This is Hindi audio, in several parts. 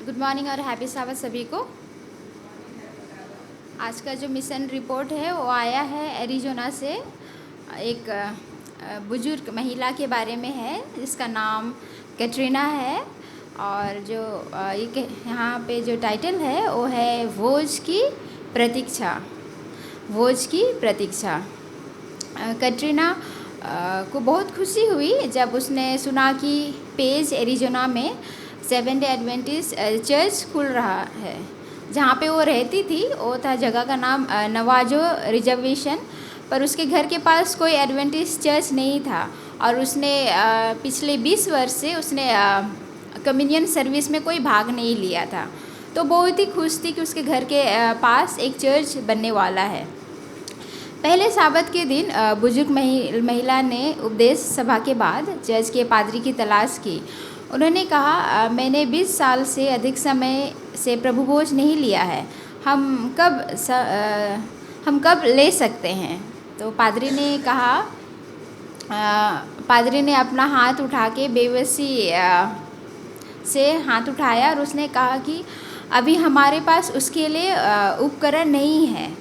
गुड मॉर्निंग और हैप्पी साबत सभी को। आज का जो मिशन रिपोर्ट है वो आया है एरिज़ोना से। एक बुजुर्ग महिला के बारे में है जिसका नाम कैटरीना है। और जो यहाँ पे जो टाइटल है वो है भोज की प्रतीक्षा। भोज की प्रतीक्षा। कैटरीना को बहुत खुशी हुई जब उसने सुना कि पेज एरिज़ोना में सेवन डे एडवेंटिस्ट चर्च खुल रहा है। जहाँ पे वो रहती थी वो था जगह का नाम नवाजो रिजर्वेशन, पर उसके घर के पास कोई एडवेंटिस्ट चर्च नहीं था। और उसने पिछले 20 वर्ष से उसने कम्युनियन सर्विस में कोई भाग नहीं लिया था। तो बहुत ही खुश थी कि उसके घर के पास एक चर्च बनने वाला है। पहले साबत के दिन बुजुर्ग महिला ने उपदेश सभा के बाद चर्च के पादरी की तलाश की। उन्होंने कहा, मैंने 20 साल से अधिक समय से प्रभु भोज नहीं लिया है। हम कब ले सकते हैं? तो पादरी ने कहा, पादरी ने अपना हाथ उठा के बेबसी से हाथ उठाया और उसने कहा कि अभी हमारे पास उसके लिए उपकरण नहीं है।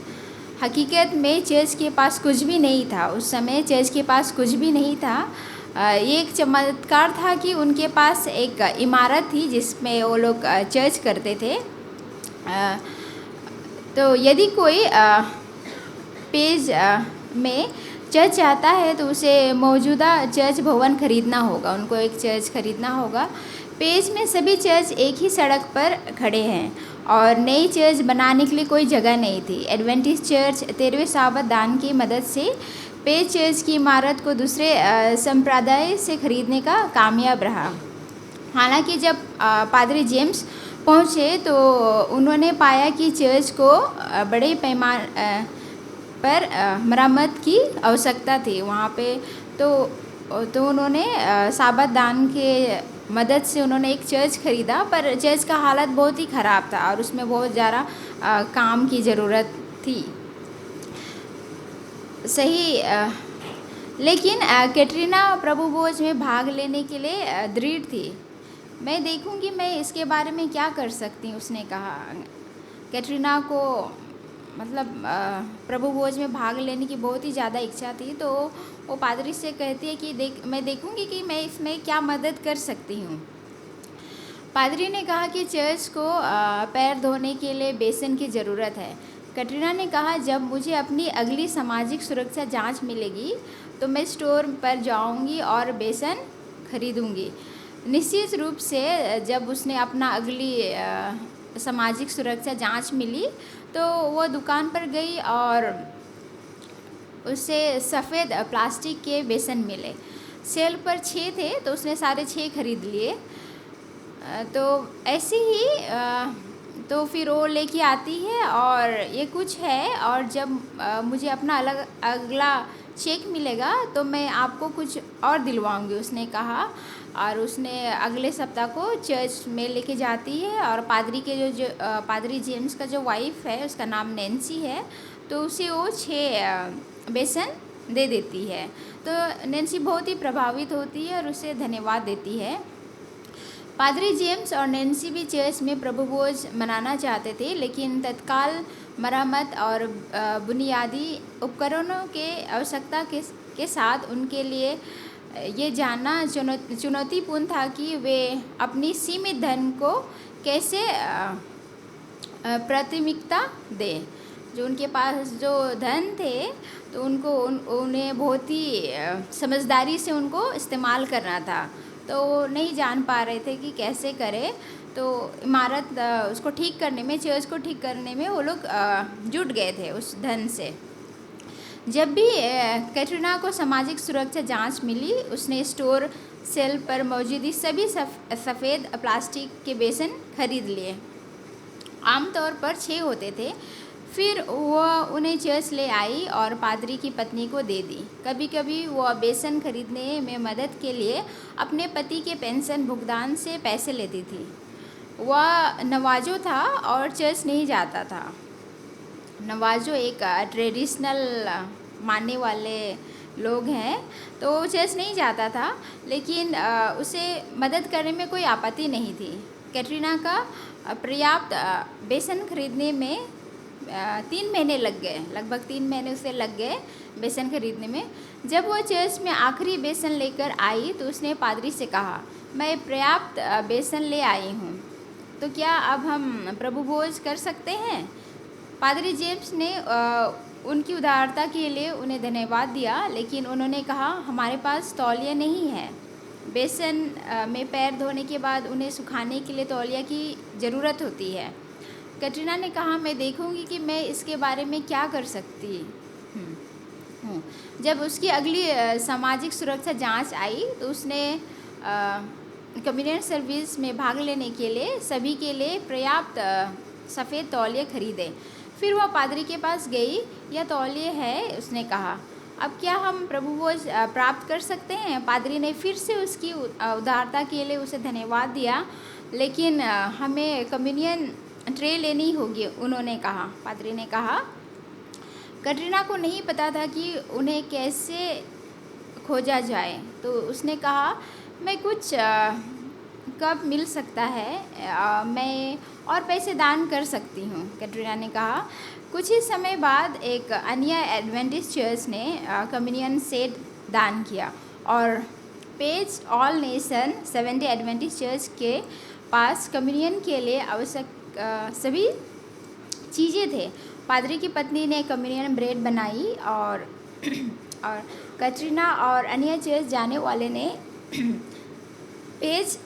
हकीकत में चर्च के पास कुछ भी नहीं था। उस समय चर्च के पास कुछ भी नहीं था। ये एक चमत्कार था कि उनके पास एक इमारत थी जिसमें वो लोग चर्च करते थे। तो यदि कोई पेज में चर्च चाहता है तो उसे मौजूदा चर्च भवन खरीदना होगा। उनको एक चर्च खरीदना होगा। पेज में सभी चर्च एक ही सड़क पर खड़े हैं और नई चर्च बनाने के लिए कोई जगह नहीं थी। एडवेंटिस्ट चर्च 13वें साबत दान की मदद से पेज चर्च की इमारत को दूसरे संप्रदाय से खरीदने का कामयाब रहा। हालांकि जब पादरी जेम्स पहुँचे तो उन्होंने पाया कि चर्च को बड़े पैमाने पर मरम्मत की आवश्यकता थी वहाँ पे। तो उन्होंने साबत दान के मदद से उन्होंने एक चर्च खरीदा, पर चर्च का हालत बहुत ही ख़राब था और उसमें बहुत ज़्यादा काम की ज़रूरत थी। सही लेकिन कैटरीना प्रभु भोज में भाग लेने के लिए दृढ़ थी। मैं देखूंगी मैं इसके बारे में क्या कर सकती हूँ, उसने कहा। कैटरीना को मतलब प्रभु भोज में भाग लेने की बहुत ही ज़्यादा इच्छा थी। तो वो पादरी से कहती है कि मैं देखूंगी कि मैं इसमें क्या मदद कर सकती हूँ। पादरी ने कहा कि चर्च को पैर धोने के लिए बेसन की ज़रूरत है। कैटरीना ने कहा, जब मुझे अपनी अगली सामाजिक सुरक्षा जांच मिलेगी तो मैं स्टोर पर जाऊंगी और बेसन खरीदूंगी। निश्चित रूप से जब उसने अपना अगली सामाजिक सुरक्षा जांच मिली तो वो दुकान पर गई और उसे सफ़ेद प्लास्टिक के बेसन मिले। सेल पर 6 थे तो उसने सारे 6 खरीद लिए। तो ऐसे ही तो फिर वो लेके आती है और ये कुछ है, और जब मुझे अपना अगला चेक मिलेगा तो मैं आपको कुछ और दिलवाऊंगी, उसने कहा। और उसने अगले सप्ताह को चर्च में लेके जाती है और पादरी के जो पादरी जेम्स का जो वाइफ है उसका नाम नैन्सी है, तो उसे वो 6 बेसन दे देती है। तो नैन्सी बहुत ही प्रभावित होती है और उसे धन्यवाद देती है। पादरी जेम्स और नैन्सी भी चर्च में प्रभु भोज मनाना चाहते थे, लेकिन तत्काल मरम्मत और बुनियादी उपकरणों के आवश्यकता के साथ उनके लिए ये जानना चुनौतीपूर्ण था कि वे अपनी सीमित धन को कैसे प्राथमिकता दें। जो उनके पास जो धन थे तो उन्हें बहुत ही समझदारी से उनको इस्तेमाल करना था। तो वो नहीं जान पा रहे थे कि कैसे करें। तो इमारत उसको ठीक करने में, चर्च को ठीक करने में वो लोग जुट गए थे उस धन से। जब भी कैटरीना को सामाजिक सुरक्षा जांच मिली, उसने स्टोर सेल पर मौजूद सभी सफ़ेद प्लास्टिक के बेसन खरीद लिए। आमतौर पर 6 होते थे। फिर वह उन्हें चर्च ले आई और पादरी की पत्नी को दे दी। कभी कभी वह बेसन खरीदने में मदद के लिए अपने पति के पेंशन भुगतान से पैसे लेती थी। वह नवाजो था और चर्च नहीं जाता था। नवाजो एक ट्रेडिशनल मानने वाले लोग हैं, तो वो चर्च नहीं जाता था, लेकिन उसे मदद करने में कोई आपत्ति नहीं थी। कैटरीना का पर्याप्त बेसन खरीदने में 3 महीने लग गए, लगभग 3 महीने उसे लग गए बेसन खरीदने में। जब वो चर्च में आखिरी बेसन लेकर आई तो उसने पादरी से कहा, मैं पर्याप्त बेसन ले आई हूँ, तो क्या अब हम प्रभु भोज कर सकते हैं? पादरी जेम्स ने उनकी उदारता के लिए उन्हें धन्यवाद दिया, लेकिन उन्होंने कहा, हमारे पास तौलिया नहीं है। बेसन में पैर धोने के बाद उन्हें सुखाने के लिए तौलिया की ज़रूरत होती है। कैटरीना ने कहा, मैं देखूंगी कि मैं इसके बारे में क्या कर सकती हूँ। जब उसकी अगली सामाजिक सुरक्षा जांच आई तो उसने कम्युनियन सर्विस में भाग लेने के लिए सभी के लिए पर्याप्त सफ़ेद तौलिए खरीदे। फिर वह पादरी के पास गई। यह तौलिए है, उसने कहा, अब क्या हम प्रभु भोज प्राप्त कर सकते हैं? पादरी ने फिर से उसकी उदारता के लिए उसे धन्यवाद दिया, लेकिन हमें कम्युनियन ट्रे लेनी होगी, उन्होंने कहा। पादरी ने कहा, कैटरीना को नहीं पता था कि उन्हें कैसे खोजा जाए, तो उसने कहा, मैं कुछ कब मिल सकता है, मैं और पैसे दान कर सकती हूँ, कैटरीना ने कहा। कुछ ही समय बाद एक अन्य एडवेंटिस्ट चर्च ने कम्युनियन सेट दान किया और page all nation seventy Adventist church के पास कम्युनियन के लिए आवश्यक सभी चीज़ें थे। पादरी की पत्नी ने कम्युनियन ब्रेड बनाई और कैटरीना और अन्य चर्च जाने वाले ने पेज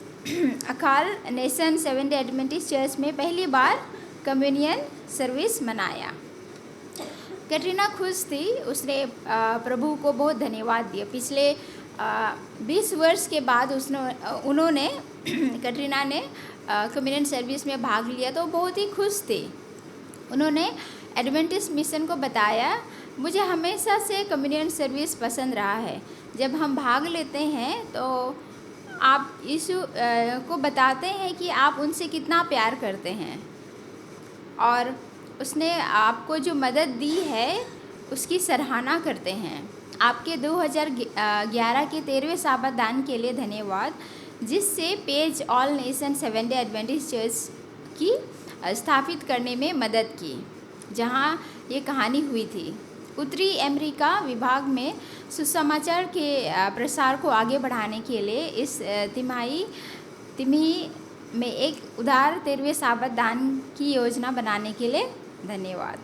अकाल नेशन सेवेंटी एडवेंटिस्ट चर्च में पहली बार कम्युनियन सर्विस मनाया। कैटरीना खुश थी, उसने प्रभु को बहुत धन्यवाद दिया। पिछले 20 वर्ष के बाद उन्होंने कैटरीना ने कम्युनियन सर्विस में भाग लिया तो बहुत ही खुश थी। उन्होंने एडवेंटिस्ट मिशन को बताया, मुझे हमेशा से कम्युनियन सर्विस पसंद रहा है। जब हम भाग लेते हैं तो आप यीशु को बताते हैं कि आप उनसे कितना प्यार करते हैं और उसने आपको जो मदद दी है उसकी सराहना करते हैं। आपके 2011 के 13वें साबत दान के लिए धन्यवाद, जिससे page all nation seventy Adventist church की स्थापित करने में मदद की, जहां ये कहानी हुई थी। उत्तरी अमेरिका विभाग में सुसमाचार के प्रसार को आगे बढ़ाने के लिए इस तिमाही में एक उदार 13वें साबत दान की योजना बनाने के लिए धन्यवाद।